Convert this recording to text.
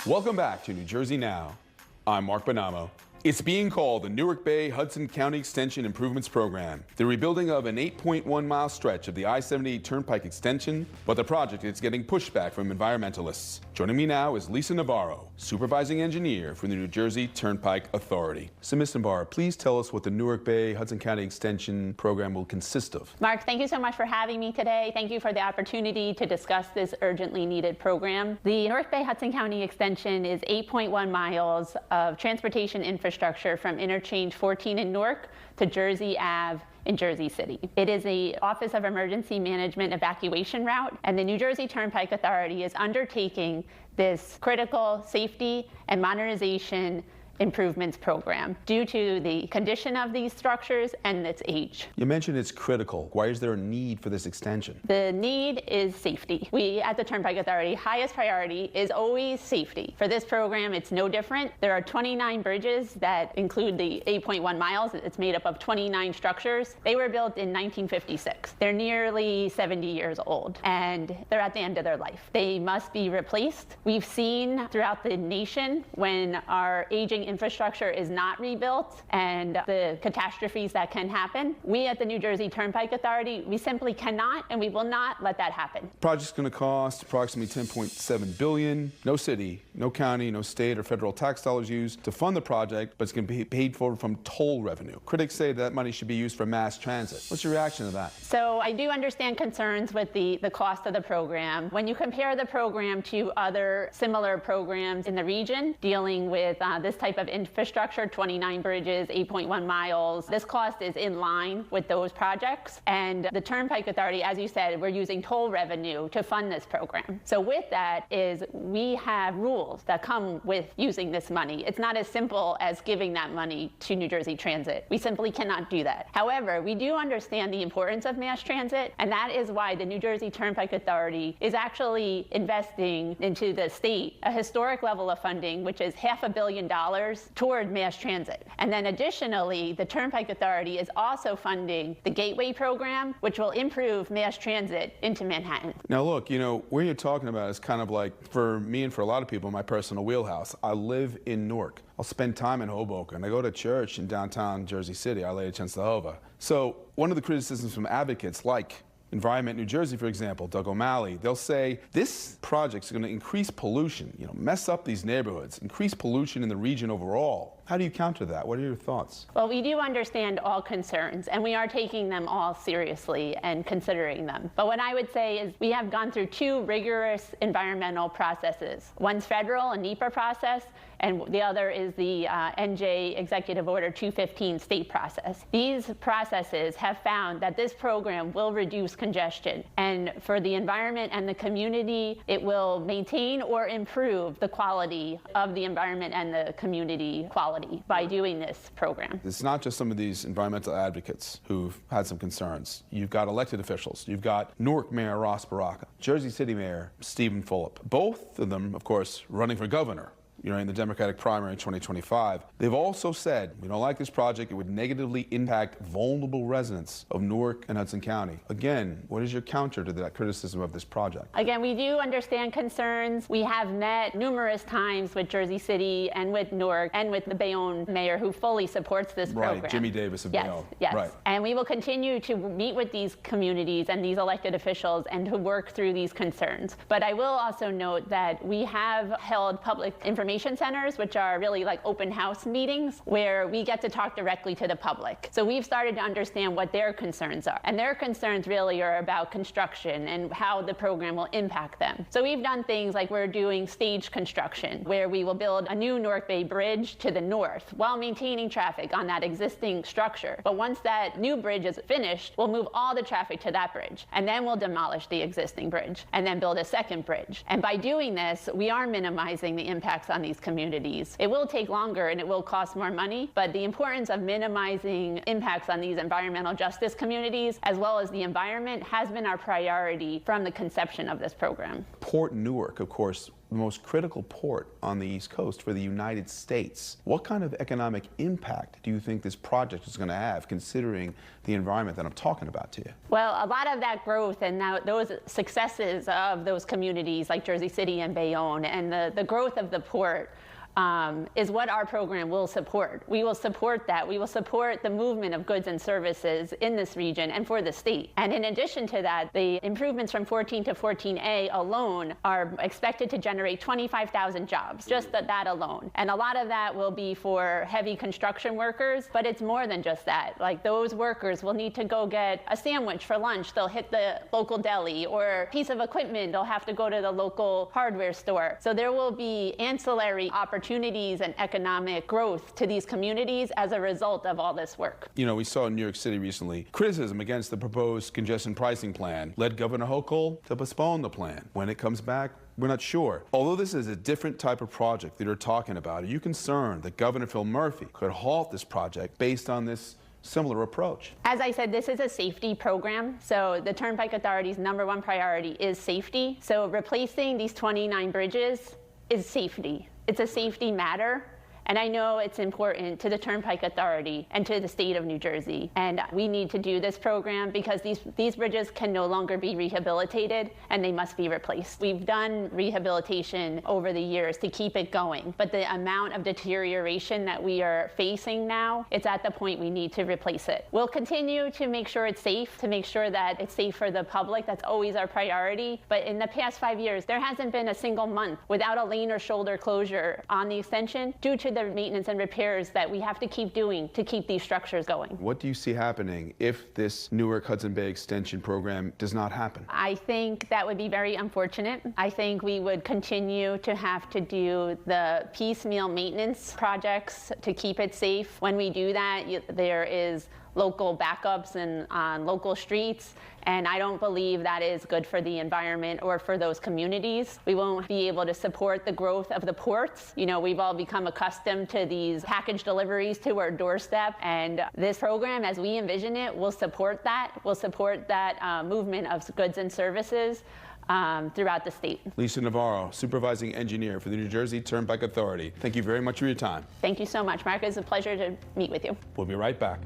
Welcome back to New Jersey Now. I'm Mark Bonamo. It's being called the Newark Bay-Hudson County Extension Improvements Program, the rebuilding of an 8.1-mile stretch of the I-78 Turnpike extension, but the project is getting pushback from environmentalists. Joining me now is Lisa Navarro, Supervising Engineer for the New Jersey Turnpike Authority. So, Ms. Navarro, please tell us what the Newark Bay-Hudson County Extension Program will consist of. Mark, thank you so much for having me today. Thank you for the opportunity to discuss this urgently needed program. The Newark Bay-Hudson County Extension is 8.1 miles of transportation infrastructure from Interchange 14 in Newark to Jersey Ave in Jersey City. It is the Office of Emergency Management evacuation route, and the New Jersey Turnpike Authority is undertaking this critical safety and modernization improvements program due to the condition of these structures and its age. You mentioned it's critical. Why is there a need for this extension? The need is safety. We at the Turnpike Authority, highest priority is always safety. For this program, it's no different. There are 29 bridges that include the 8.1 miles. It's made up of 29 structures. They were built in 1956. They're nearly 70 years old, and they're at the end of their life. They must be replaced. We've seen throughout the nation when our aging infrastructure is not rebuilt and the catastrophes that can happen. We at the New Jersey Turnpike Authority, we simply cannot and we will not let that happen. The project's going to cost approximately $10.7 billion. No city, no county, no state or federal tax dollars used to fund the project, but it's going to be paid for from toll revenue. Critics say that money should be used for mass transit. What's your reaction to that? So I do understand concerns with the cost of the program. When you compare the program to other similar programs in the region dealing with this type of infrastructure, 29 bridges, 8.1 miles. This cost is in line with those projects. And the Turnpike Authority, as you said, we're using toll revenue to fund this program. So with that is we have rules that come with using this money. It's not as simple as giving that money to New Jersey Transit. We simply cannot do that. However, we do understand the importance of mass transit, and that is why the New Jersey Turnpike Authority is actually investing into the state a historic level of funding, which is $500 million toward mass transit. And then additionally, the Turnpike Authority is also funding the Gateway program, which will improve mass transit into Manhattan. Now look, you know, where you're talking about is kind of like, for me and for a lot of people, my personal wheelhouse. I live in Newark. I'll spend time in Hoboken. I go to church in downtown Jersey City, Our Lady of Chenstohova. So one of the criticisms from advocates like Environment New Jersey, for example, Doug O'Malley, they'll say this project's going to increase pollution, mess up these neighborhoods, increase pollution in the region overall. How do you counter that? What are your thoughts? Well, we do understand all concerns, and we are taking them all seriously and considering them. But what I would say is we have gone through two rigorous environmental processes. One's federal, a NEPA process, and the other is the NJ Executive Order 215 state process. These processes have found that this program will reduce congestion, and for the environment and the community, it will maintain or improve the quality of the environment and the community quality by doing this program. It's not just some of these environmental advocates who've had some concerns. You've got elected officials. You've got Newark Mayor Ross Baraka, Jersey City Mayor Stephen Fulop. Both of them, of course, running for governor in the Democratic primary in 2025. They've also said, we don't like this project. It would negatively impact vulnerable residents of Newark and Hudson County. Again, what is your counter to that criticism of this project? Again, we do understand concerns. We have met numerous times with Jersey City and with Newark and with the Bayonne mayor who fully supports this program. Right, Jimmy Davis of Bayonne. Yes, right. And we will continue to meet with these communities and these elected officials and to work through these concerns. But I will also note that we have held public information centers, which are really like open house meetings where we get to talk directly to the public. So we've started to understand what their concerns are. And their concerns really are about construction and how the program will impact them. So we've done things like we're doing stage construction, where we will build a new Newark Bay Bridge to the north while maintaining traffic on that existing structure. But once that new bridge is finished, we'll move all the traffic to that bridge. And then we'll demolish the existing bridge and then build a second bridge. And by doing this, we are minimizing the impacts on these communities. It will take longer and it will cost more money, but the importance of minimizing impacts on these environmental justice communities as well as the environment has been our priority from the conception of this program. Port Newark, of course, the most critical port on the East Coast for the United States. What kind of economic impact do you think this project is going to have, considering the environment that I'm talking about to you? Well, a lot of that growth and now those successes of those communities like Jersey City and Bayonne and the growth of the port is what our program will support. We will support that. We will support the movement of goods and services in this region and for the state. And in addition to that, the improvements from 14 to 14A alone are expected to generate 25,000 jobs, just that alone. And a lot of that will be for heavy construction workers, but it's more than just that. Like, those workers will need to go get a sandwich for lunch. They'll hit the local deli, or a piece of equipment, they'll have to go to the local hardware store. So there will be ancillary opportunities and economic growth to these communities as a result of all this work. You know, we saw in New York City recently criticism against the proposed congestion pricing plan led Governor Hochul to postpone the plan. When it comes back, we're not sure. Although this is a different type of project that you're talking about, are you concerned that Governor Phil Murphy could halt this project based on this similar approach? As I said, this is a safety program, so the Turnpike Authority's #1 priority is safety. So replacing these 29 bridges is safety. It's a safety matter. And I know it's important to the Turnpike Authority and to the state of New Jersey. And we need to do this program because these bridges can no longer be rehabilitated and they must be replaced. We've done rehabilitation over the years to keep it going, but the amount of deterioration that we are facing now, it's at the point we need to replace it. We'll continue to make sure it's safe, to make sure that it's safe for the public. That's always our priority. But in the past 5 years, there hasn't been a single month without a lane or shoulder closure on the extension due to the maintenance and repairs that we have to keep doing to keep these structures going. What do you see happening if this Newark Hudson Bay extension program does not happen? I think that would be very unfortunate. I think we would continue to have to do the piecemeal maintenance projects to keep it safe. When we do that, there is local backups and on local streets, and I don't believe that is good for the environment or for those communities. We won't be able to support the growth of the ports. You know, we've all become accustomed to these package deliveries to our doorstep, and this program, as we envision it, will support that. Will support that movement of goods and services throughout the state. Lisa Navarro, Supervising Engineer for the New Jersey Turnpike Authority. Thank you very much for your time. Thank you so much, Mark. It's a pleasure to meet with you. We'll be right back.